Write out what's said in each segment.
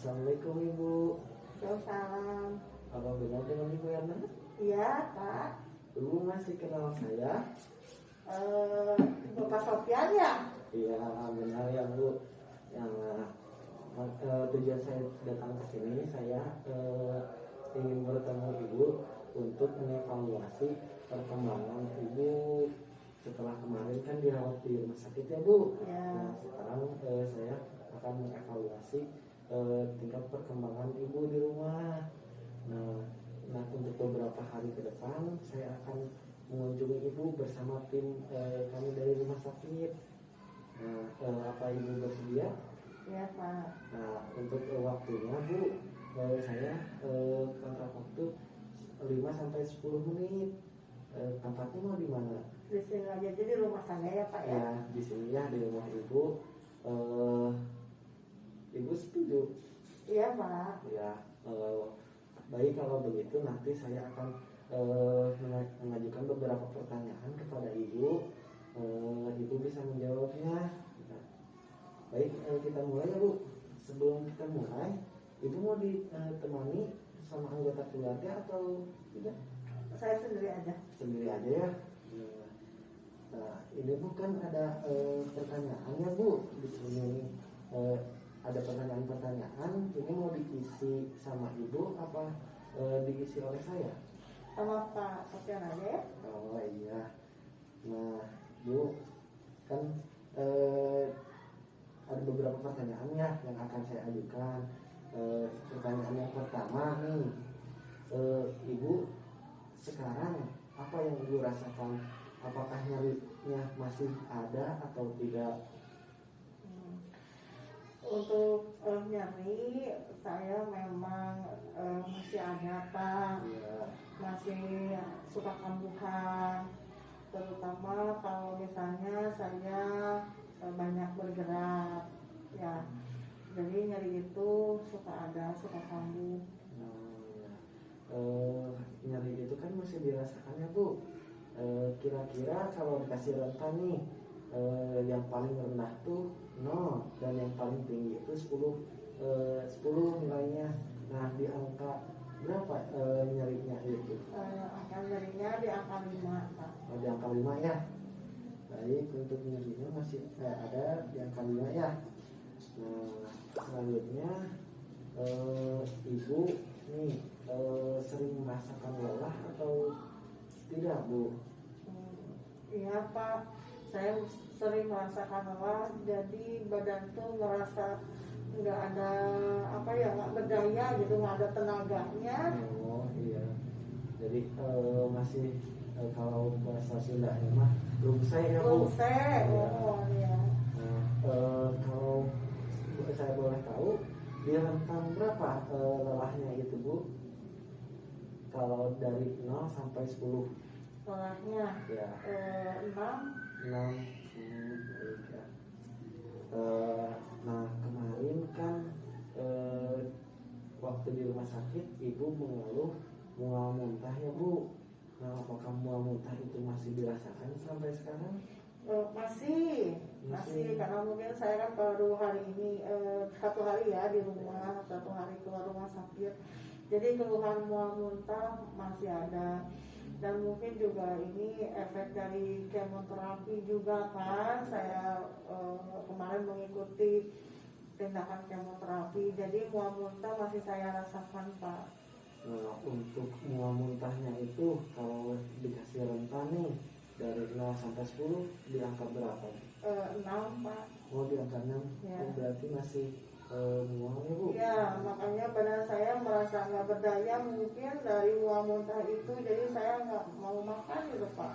Assalamualaikum Ibu. Waalaikumsalam. Apa benar dengan Ibu Yana? Iya, Pak. Ibu masih kenal saya? Bapak Sofyan ya? Iya, benar ya Bu. Yang tujuan saya datang ke sini, saya ingin bertemu Ibu untuk mengevaluasi perkembangan Ibu setelah kemarin kan dirawat di rumah sakit ya Bu. Ya. Nah sekarang saya akan mengevaluasi tingkat perkembangan Ibu di rumah. Nah untuk beberapa hari ke depan saya akan mengunjungi Ibu bersama tim kami dari rumah sakit. Nah apa Ibu bersedia? Iya, Pak. Nah untuk waktunya Bu, saya kontrak waktu 5-10 menit. Tempatnya mau di mana? Di sini aja, jadi rumah saya ya, Pak ya? Ya di sini ya, di rumah Ibu. Ibu setuju? Iya, Pak. Ya, baik kalau begitu nanti saya akan mengajukan beberapa pertanyaan kepada Ibu. Ibu bisa menjawabnya. Baik, kita mulai ya Bu. Sebelum kita mulai, Ibu mau ditemani sama anggota keluarga atau tidak? Saya sendiri aja. Sendiri aja ya. Nah, ini bukan ada pertanyaannya Bu. Di sini ada pertanyaan-pertanyaan. Ini mau diisi sama Ibu apa diisi oleh saya? Sama Pak Sofyan aja ya? Oh iya. Nah Bu, kan ada beberapa pertanyaan ya yang akan saya ajukan. Pertanyaan yang pertama nih, Ibu sekarang apa yang Ibu rasakan? Apakah nyerinya masih ada atau tidak? Untuk nyeri saya memang masih ada, Pak. Ya. Masih suka kambuhan, terutama kalau misalnya saya banyak bergerak ya, jadi nyeri itu suka ada, suka kambuh. Nyeri itu kan masih dirasakan ya Bu. Kira-kira kalau dikasih rentan nih, yang paling rendah tuh 0 dan yang paling tinggi itu 10 nilainya. Nah di angka berapa nyerinya itu? Angka nyerinya di angka 5, Pak. Di angka 5 ya. Baik, untuk nyerinya masih ada di angka 5 ya. Nah selanjutnya Ibu nih sering merasakan lelah atau tidak Bu? Iya, Pak, saya sering merasakan lelah, jadi badan tuh merasa nggak ada nggak berdaya gitu, nggak ada tenaganya. Oh iya, jadi masih kalau bahasa Sundanya mah lungsai ya Bu? Lungsai, Ya. oh iya. Nah, kalau saya boleh tahu di rentang berapa lelahnya itu Bu? Kalau dari 0 sampai 10? Lelahnya Ya. 6. 6. Baik ya. Nah kemarin kan waktu di rumah sakit Ibu mengeluh mual muntah ya Bu. Nah apakah mual muntah itu masih dirasakan sampai sekarang? Masih karena mungkin saya kan baru hari ini 1 hari ya di rumah, 1 hari keluar rumah sakit, jadi keluhan mual muntah masih ada. Dan mungkin juga ini efek dari kemoterapi juga kan, saya kemarin mengikuti tindakan kemoterapi, jadi mual muntah masih saya rasakan, Pak. Nah untuk mual muntahnya itu kalau dikasih rentan nih dari 0 sampai 10 di angka berapa? 6, Pak. Oh di angka 6 Ya. Oh, berarti masih mual ya Bu? Ya, makanya badan saya merasa nggak berdaya mungkin dari mual muntah itu, jadi saya nggak mau makan gitu, Pak.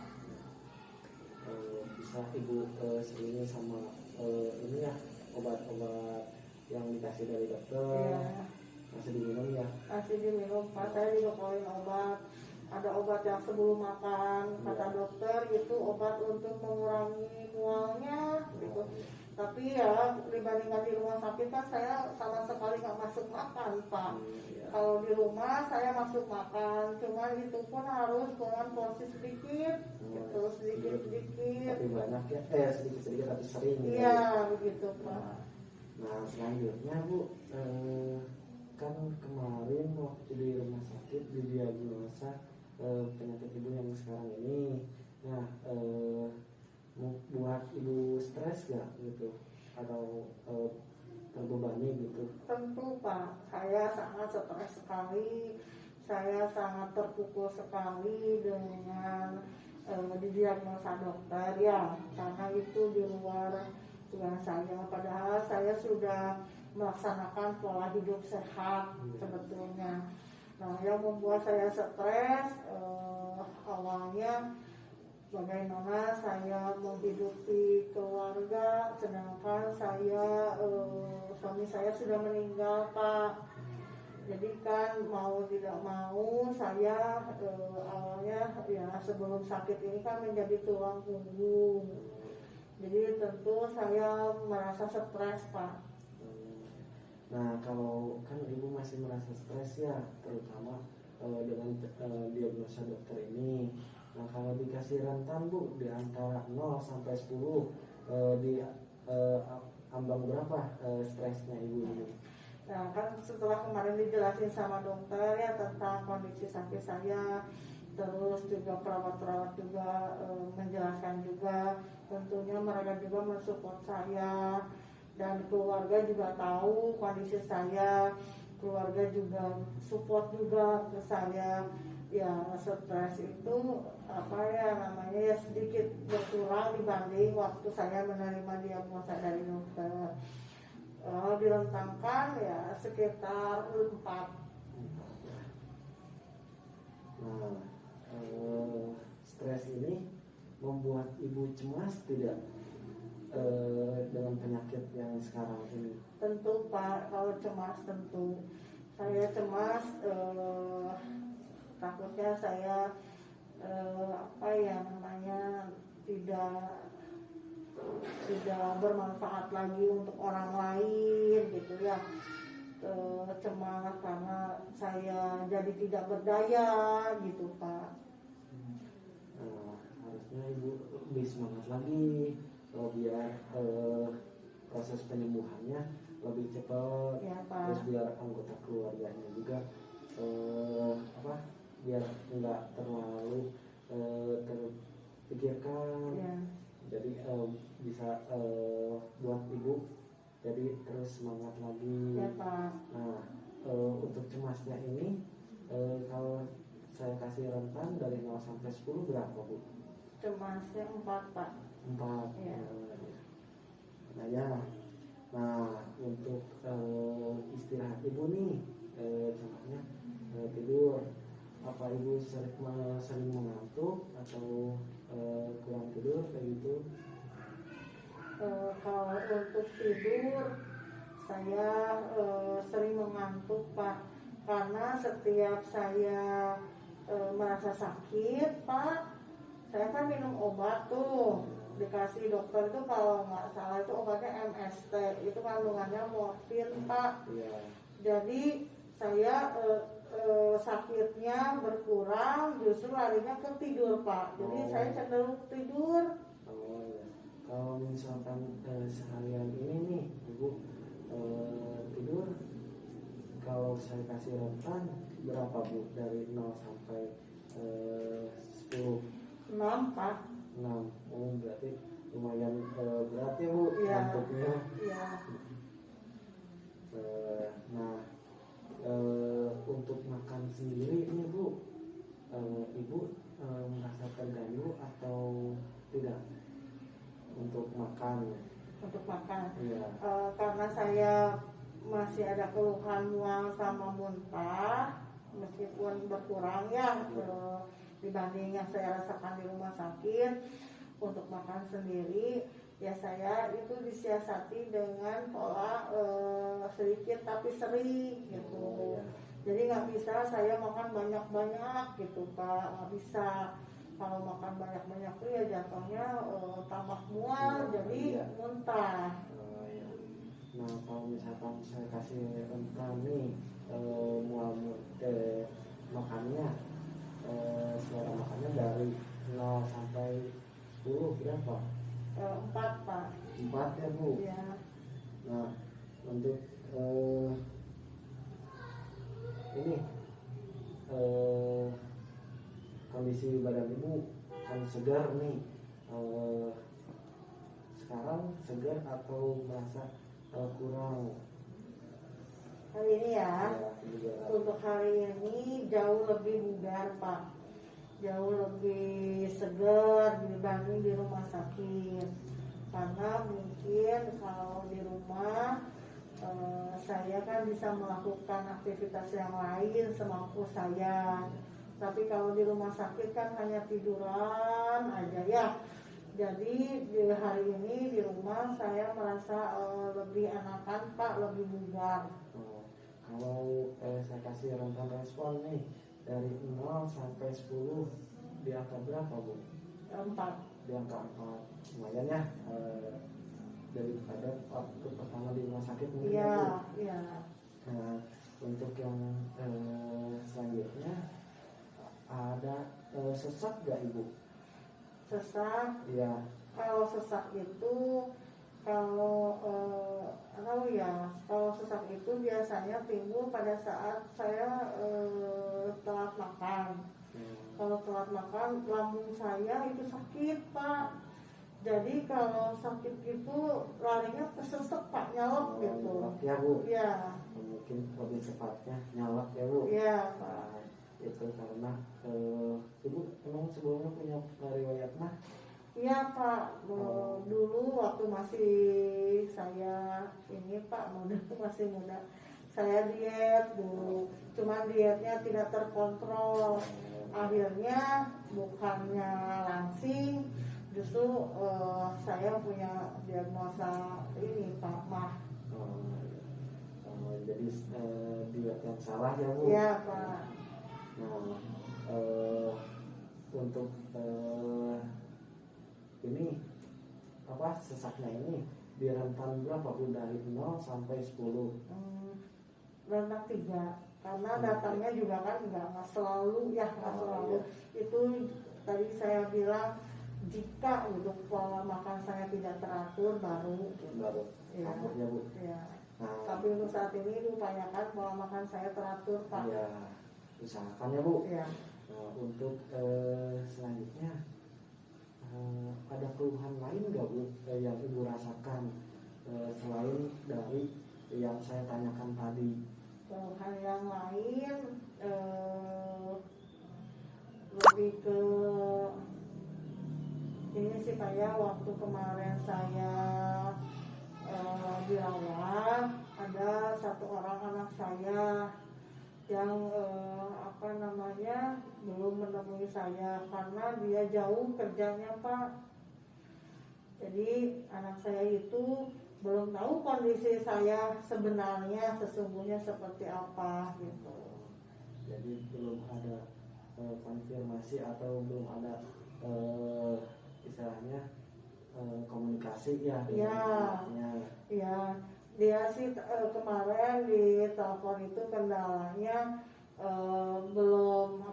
Bisa Ibu selingi sama ini ya, obat-obat yang dikasih dari dokter. Ya. Masih diminum ya? Masih diminum, Pak. Saya juga keluarin obat. Ada obat yang sebelum makan, kata dokter itu obat untuk mengurangi mualnya gitu. Tapi ya dibandingkan di rumah sakit kan saya sama sekali nggak masuk makan, Pak. Ya. Kalau di rumah saya masuk makan, cuman itu pun harus dengan porsi sedikit, gitu, sedikit-sedikit. Tapi banyak ya, sedikit-sedikit tapi sering. Iya, begitu, Pak. Nah selanjutnya Bu, kan kemarin waktu di rumah sakit didiagnosa penyakit ibu yang sekarang ini. Nah, buat ibu stres gak gitu atau terbebani gitu? Tentu Pak, saya sangat stres sekali, saya sangat terpukul sekali dengan didiagnosa dokter ya, karena itu di luar tugas saya. Padahal saya sudah melaksanakan pola hidup sehat sebetulnya. Nah, yang membuat saya stres awalnya bagaimana saya menghidupi keluarga, sedangkan suami saya sudah meninggal Pak. Jadi kan mau tidak mau saya awalnya ya sebelum sakit ini kan menjadi tulang punggung. Jadi tentu saya merasa stres Pak. Nah, kalau kan ibu masih merasa stres ya, terutama dengan diagnosa dokter ini. Nah, kalau dikasih rentan Bu di antara 0 sampai 10 di ambang berapa stresnya ibu ini? Nah, kan setelah kemarin dijelasin sama dokter ya tentang kondisi sakit saya, terus juga perawat-perawat juga menjelaskan juga, tentunya mereka juga mensupport saya. Dan keluarga juga tahu kondisi saya, keluarga juga support juga ke saya. Ya stres itu apa ya namanya ya sedikit berkurang dibanding waktu saya menerima diagnosa dari dokter. Direntangkan ya sekitar 4. Nah, stres ini membuat ibu cemas tidak? Dengan penyakit yang sekarang ini? Tentu Pak, kalau cemas tentu saya cemas, takutnya saya apa ya namanya tidak bermanfaat lagi untuk orang lain gitu ya. Cemas karena saya jadi tidak berdaya gitu Pak. Harusnya ibu lebih semangat lagi biar proses penyembuhannya lebih cepat Ya, Pak. terus biar anggota keluarganya juga biar nggak terlalu terpikirkan Ya. Jadi bisa buat ibu jadi terus semangat lagi. Ya, Pak. Nah, untuk cemasnya ini kalau saya kasih rentan dari 0 sampai 10 berapa Bu? Cemasnya 4 Pak. 4. Ya. Nah ya, nah untuk istirahat ibu nih, contohnya tidur, apa ibu sering mengantuk atau kurang tidur kayak gitu? Kalau untuk tidur saya sering mengantuk Pak, karena setiap saya merasa sakit Pak, saya kan minum obat tuh, dikasih dokter itu kalau nggak salah itu obatnya MST, itu kandungannya morfin Pak. Iya. Jadi saya sakitnya berkurang, justru larinya ke tidur Pak. Jadi saya cenderung tidur. Oh ya. Kalau misalkan seharian ini nih ibu tidur, kalau saya kasih rentan berapa Bu dari 0 sampai 10? 6 Pak. 6. Oh berarti lumayan berat ya Bu ngantuknya. Iya. Nah, untuk makan sendiri ini Bu, ibu merasa terganggu atau tidak untuk makan? Untuk makan. Iya. Karena saya masih ada keluhan mual sama muntah, meskipun berkurang ya dibanding yang saya rasakan di rumah sakit. Untuk makan sendiri ya saya itu disiasati dengan pola sedikit tapi sering gitu. Jadi nggak bisa saya makan banyak-banyak gitu Pak, nggak bisa. Kalau makan banyak-banyak tuh ya jatuhnya tambah mual, jadi muntah. Nah kalau misalkan saya kasih rentan nih mual makannya, selera makannya dari 0 sampai 10 berapa? 4 Pak. 4 ya Bu? Iya. Nah untuk ini kondisi badan ibu kan segar nih, sekarang segar atau merasa kurang? Hari ini ya, Juga. untuk hari ini jauh lebih bugar Pak, jauh lebih segar dibanding di rumah sakit. Karena mungkin kalau di rumah saya kan bisa melakukan aktivitas yang lain semampu saya. Tapi kalau di rumah sakit kan hanya tiduran aja ya. Jadi di hari ini di rumah saya merasa lebih enakan Pak, lebih bugar. Kalau saya kasih rentang respon nih dari 0 sampai 10 di angka berapa Bu? 4. Di angka 4, lumayan ya, daripada waktu pertama di rumah sakit mungkin. Iya, Bu. iya. Nah, untuk yang selanjutnya ada sesak gak Ibu? Sesak. Iya. Kalau sesak itu kalau sesak itu biasanya timbul pada saat saya telat makan. Kalau telat makan lambung saya itu sakit Pak. Jadi kalau sakit itu larinya ke sesek Pak, nyalek gitu. Ya Bu. Ya. Mungkin lebih cepatnya nyalek ya Bu. Iya Pak. Nah, itu karena Ibu emang sebelumnya punya riwayat mah? Iya Pak, dulu waktu masih saya ini Pak, masih muda, saya diet dulu, cuman dietnya tidak terkontrol, akhirnya bukannya langsing, justru saya punya diagnosa ini Pak, mah. Jadi diet yang salah ya Bu? Iya Pak. Nah, untuk ini apa sesaknya ini di rentan berapa Bu, dari 0 sampai 10? Rentang 3, karena datangnya juga kan nggak selalu ya, nggak selalu. Iya. Itu tadi saya bilang jika untuk pola makan saya tidak teratur baru ya. Ya Bu. Ya. Nah, Tapi untuk saat ini diupayakan pola makan saya teratur Pak. ya usahakan ya Bu. Ya. Nah, untuk selanjutnya ada keluhan lain nggak Bu yang Ibu rasakan selain dari yang saya tanyakan tadi? Keluhan yang lain lebih ke ini sih kayak waktu kemarin saya dirawat, ada satu orang anak saya yang belum menemui saya karena dia jauh kerjanya Pak. Jadi anak saya itu belum tahu kondisi saya sebenarnya sesungguhnya seperti apa gitu. Jadi belum ada konfirmasi atau belum ada istilahnya komunikasi ya? Iya. Dia sih kemarin di telepon itu kendalanya belum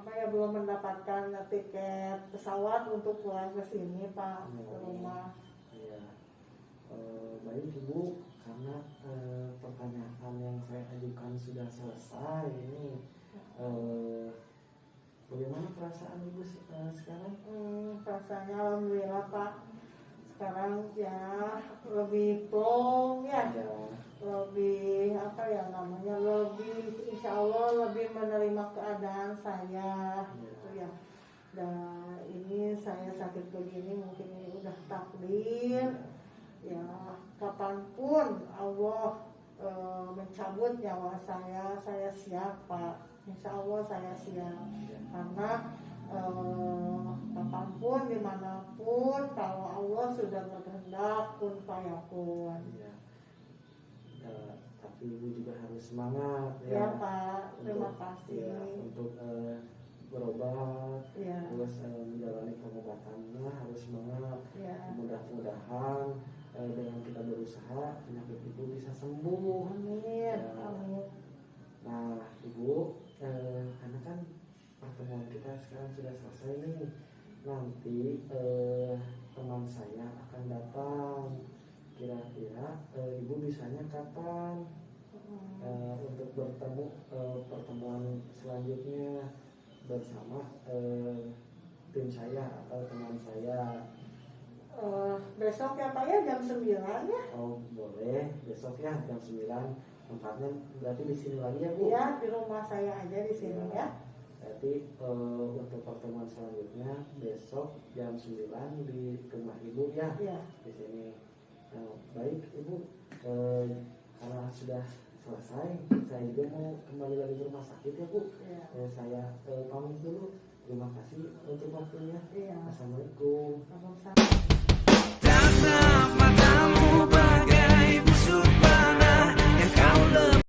mendapatkan tiket pesawat untuk pulang ke sini Pak, ke rumah. Iya. Baik Ibu, karena pertanyaan yang saya ajukan sudah selesai ini, bagaimana perasaan Ibu sekarang? Perasaannya alhamdulillah Pak, sekarang ya lebih plong ya. Lebih lebih insya Allah lebih menerima keadaan saya gitu ya. Dan ini saya sakit begini mungkin ini udah takdir ya, kapanpun Allah mencabut nyawa saya siap Pak, insya Allah saya siap. Karena kapanpun dimanapun kalau Allah sudah berkehendak kun fayakun. Tapi Ibu juga harus semangat ya Pak, terima kasih ya, untuk berobat, ya. Terus menjalani pengobatannya harus semangat Ya. Mudah-mudahan dengan kita berusaha penyakit Ibu bisa sembuh. Amin. Ya. Amin. Nah Ibu, karena kan pertemuan kita sekarang sudah selesai nih, nanti teman saya akan datang. Kira-kira Ibu bisanya kapan untuk bertemu pertemuan selanjutnya bersama tim saya atau teman saya. Besok ya Pak ya jam 9 ya? Oh boleh, besok ya jam 9. Tempatnya berarti di sini lagi ya Bu? Iya, di rumah saya aja di sini ya. Berarti untuk pertemuan selanjutnya besok jam 9 di rumah Ibu ya? Iya. Di sini. Baik Ibu, karena sudah selesai, saya juga mau kembali lagi ke rumah sakit ya Bu. Iya. Saya pamit dulu. Terima kasih untuk waktunya. Iya. Assalamualaikum. Waalaikumsalam. Tatap matamu